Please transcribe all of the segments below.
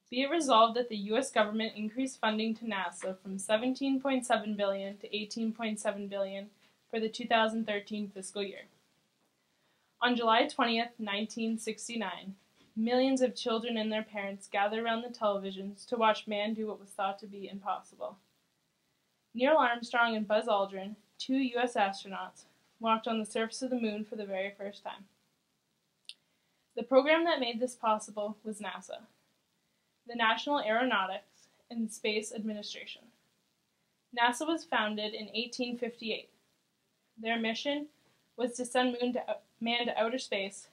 Be it resolved that the U.S. government increase funding to NASA from $17.7 billion to $18.7 billion for the 2013 fiscal year. On July 20th, 1969, millions of children and their parents gathered around the televisions to watch man do what was thought to be impossible. Neil Armstrong and Buzz Aldrin, two U.S. astronauts, walked on the surface of the moon for the very first time. The program that made this possible was NASA, the National Aeronautics and Space Administration. NASA was founded in 1858. Their mission was to send man to outer space,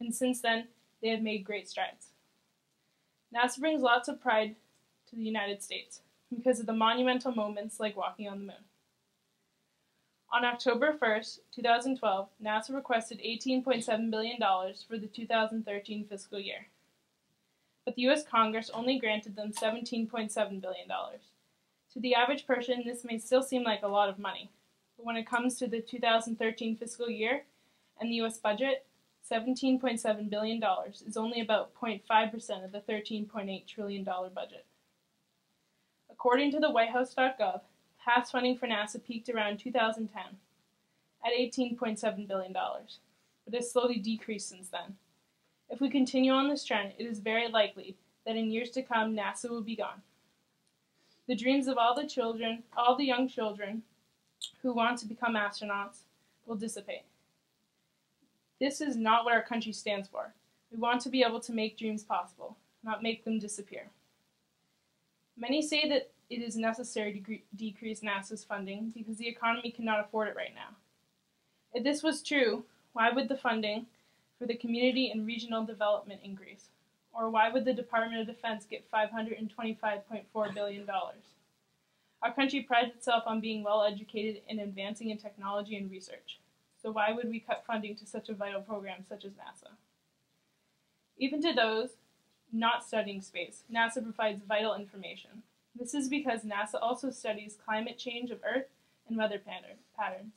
and since then, they have made great strides. NASA brings lots of pride to the United States because of the monumental moments like walking on the moon. On October 1st, 2012, NASA requested $18.7 billion for the 2013 fiscal year. But the U.S. Congress only granted them $17.7 billion. To the average person, this may still seem like a lot of money, but when it comes to the 2013 fiscal year and the U.S. budget, $17.7 billion is only about 0.5% of the $13.8 trillion budget. According to the WhiteHouse.gov, past funding for NASA peaked around 2010 at $18.7 billion, but has slowly decreased since then. If we continue on this trend, it is very likely that in years to come, NASA will be gone. The dreams of all the young children who want to become astronauts will dissipate. This is not what our country stands for. We want to be able to make dreams possible, not make them disappear. Many say that it is necessary to decrease NASA's funding because the economy cannot afford it right now. If this was true, why would the funding for the community and regional development increase? Or why would the Department of Defense get $525.4 billion? Our country prides itself on being well educated and advancing in technology and research. So why would we cut funding to such a vital program such as NASA? Even to those not studying space, NASA provides vital information. This is because NASA also studies climate change of Earth and weather patterns.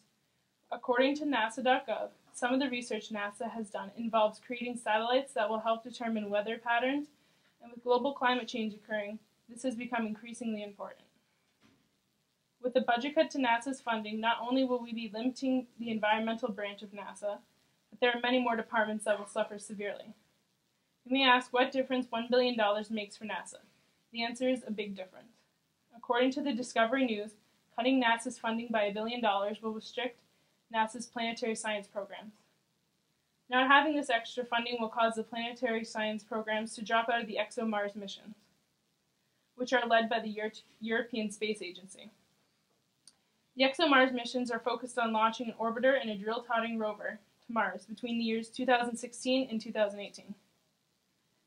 According to NASA.gov, some of the research NASA has done involves creating satellites that will help determine weather patterns, and with global climate change occurring, this has become increasingly important. With the budget cut to NASA's funding, not only will we be limiting the environmental branch of NASA, but there are many more departments that will suffer severely. You may ask what difference $1 billion makes for NASA. The answer is a big difference. According to the Discovery News, cutting NASA's funding by $1 billion will restrict NASA's planetary science programs. Not having this extra funding will cause the planetary science programs to drop out of the ExoMars missions, which are led by the European Space Agency. The ExoMars missions are focused on launching an orbiter and a drill-touting rover to Mars between the years 2016 and 2018.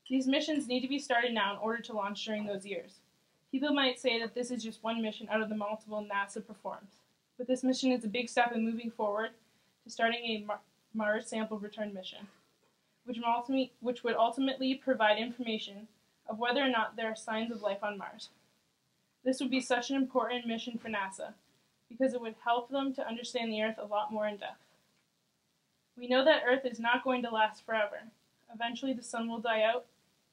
These missions need to be started now in order to launch during those years. People might say that this is just one mission out of the multiple NASA performs, but this mission is a big step in moving forward to starting a Mars sample return mission, which would ultimately provide information of whether or not there are signs of life on Mars. This would be such an important mission for NASA, because it would help them to understand the Earth a lot more in depth. We know that Earth is not going to last forever. Eventually the sun will die out,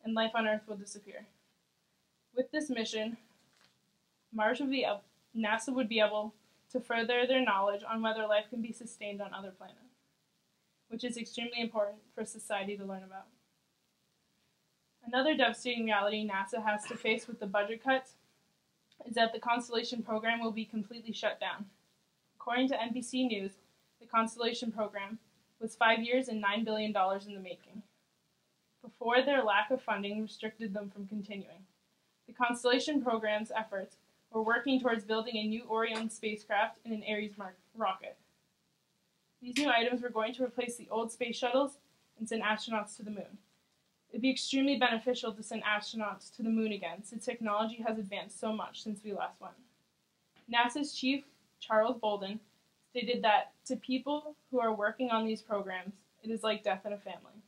and life on Earth will disappear. With this mission, NASA would be able to further their knowledge on whether life can be sustained on other planets, which is extremely important for society to learn about. Another devastating reality NASA has to face with the budget cuts is that the Constellation program will be completely shut down. According to NBC News, the Constellation program was 5 years and $9 billion in the making, before their lack of funding restricted them from continuing. The Constellation program's efforts were working towards building a new Orion spacecraft and an Ares rocket. These new items were going to replace the old space shuttles and send astronauts to the moon. It would be extremely beneficial to send astronauts to the moon again, since technology has advanced so much since we last went. NASA's chief, Charles Bolden, stated that to people who are working on these programs, it is like death in a family.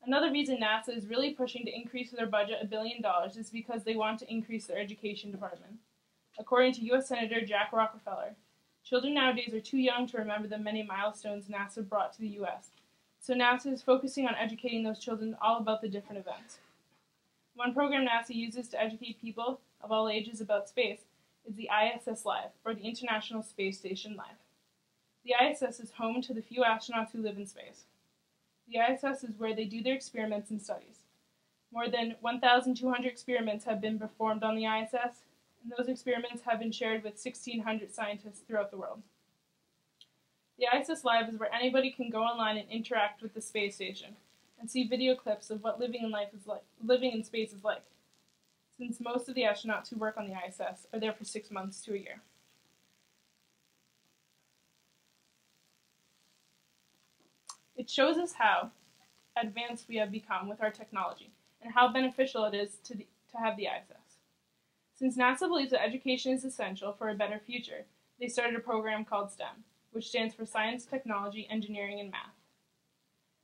Another reason NASA is really pushing to increase their budget $1 billion is because they want to increase their education department. According to U.S. Senator Jack Rockefeller, children nowadays are too young to remember the many milestones NASA brought to the U.S., so NASA is focusing on educating those children all about the different events. One program NASA uses to educate people of all ages about space is the ISS Live, or the International Space Station Live. The ISS is home to the few astronauts who live in space. The ISS is where they do their experiments and studies. More than 1,200 experiments have been performed on the ISS, and those experiments have been shared with 1,600 scientists throughout the world. The ISS Live is where anybody can go online and interact with the space station and see video clips of what living in space is like, since most of the astronauts who work on the ISS are there for 6 months to a year. It shows us how advanced we have become with our technology and how beneficial it is to have the ISS. Since NASA believes that education is essential for a better future, they started a program called STEM, which stands for Science, Technology, Engineering, and Math.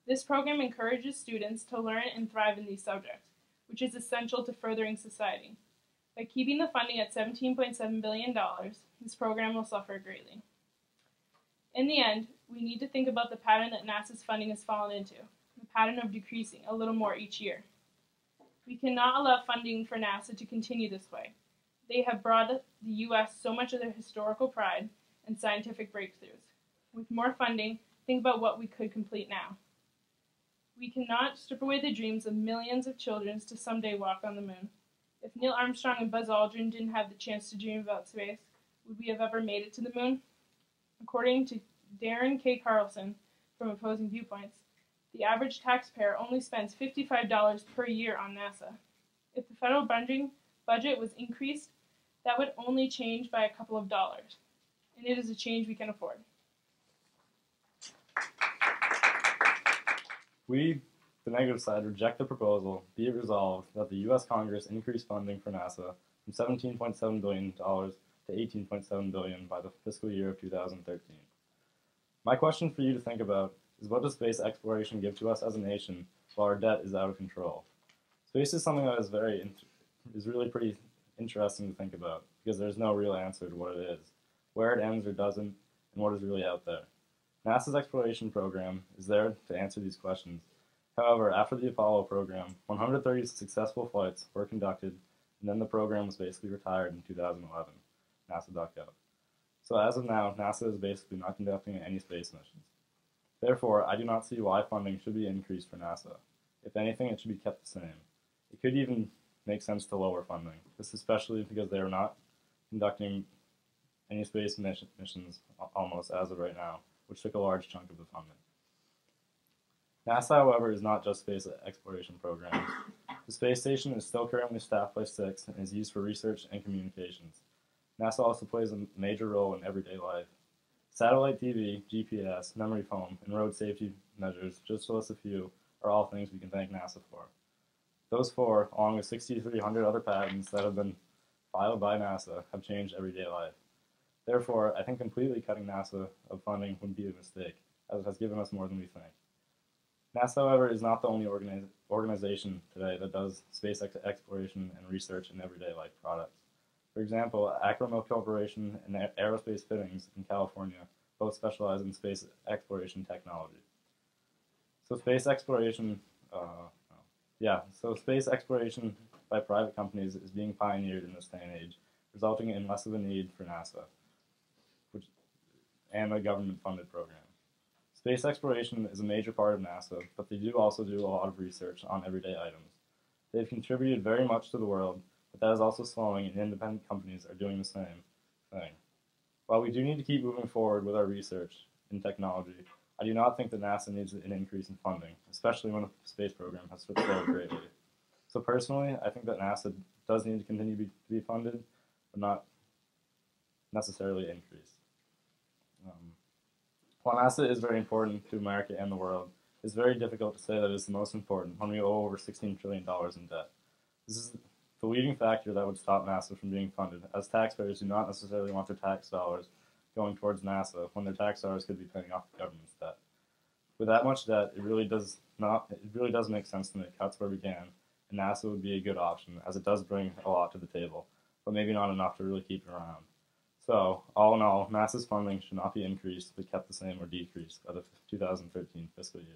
This program encourages students to learn and thrive in these subjects, which is essential to furthering society. By keeping the funding at $17.7 billion, this program will suffer greatly. In the end, we need to think about the pattern that NASA's funding has fallen into, the pattern of decreasing a little more each year. We cannot allow funding for NASA to continue this way. They have brought the U.S. so much of their historical pride and scientific breakthroughs. With more funding, think about what we could complete now. We cannot strip away the dreams of millions of children to someday walk on the moon. If Neil Armstrong and Buzz Aldrin didn't have the chance to dream about space, would we have ever made it to the moon? According to Darren K. Carlson from Opposing Viewpoints, the average taxpayer only spends $55 per year on NASA. If the federal budget was increased, that would only change by a couple of dollars, and it is a change we can afford. We, the negative side, reject the proposal, be it resolved, that the U.S. Congress increase funding for NASA from $17.7 billion to $18.7 billion by the fiscal year of 2013. My question for you to think about is, what does space exploration give to us as a nation while our debt is out of control? Space is something that is really pretty interesting to think about, because there's no real answer to what it is, where it ends or doesn't, and what is really out there. NASA's exploration program is there to answer these questions. However, after the Apollo program, 130 successful flights were conducted, and then the program was basically retired in 2011. NASA ducked out. So as of now, NASA is basically not conducting any space missions. Therefore, I do not see why funding should be increased for NASA. If anything, it should be kept the same. It could even make sense to lower funding, this especially because they are not conducting any space missions almost as of right now, which took a large chunk of the funding. NASA, however, is not just space exploration programs. The space station is still currently staffed by 6 and is used for research and communications. NASA also plays a major role in everyday life. Satellite TV, GPS, memory foam, and road safety measures, just to list a few, are all things we can thank NASA for. Those 4, along with 6,300 other patents that have been filed by NASA, have changed everyday life. Therefore, I think completely cutting NASA of funding would be a mistake, as it has given us more than we think. NASA, however, is not the only organization today that does space exploration and research in everyday life products. For example, Acro Corporation and Aerospace Fittings in California both specialize in space exploration technology. So space exploration by private companies is being pioneered in this day and age, resulting in less of a need for NASA and a government-funded program. Space exploration is a major part of NASA, but they do also do a lot of research on everyday items. They've contributed very much to the world, but that is also slowing, and independent companies are doing the same thing. While we do need to keep moving forward with our research in technology, I do not think that NASA needs an increase in funding, especially when the space program has failed greatly. So personally, I think that NASA does need to continue to be funded, but not necessarily increased. While NASA is very important to America and the world, it's very difficult to say that it's the most important when we owe over $16 trillion in debt. This is the leading factor that would stop NASA from being funded, as taxpayers do not necessarily want their tax dollars going towards NASA when their tax dollars could be paying off the government's debt. With that much debt, it really does make sense to make cuts where we can, and NASA would be a good option, as it does bring a lot to the table, but maybe not enough to really keep it around. So, all in all, NASA's funding should not be increased, but kept the same or decreased by the 2013 fiscal year.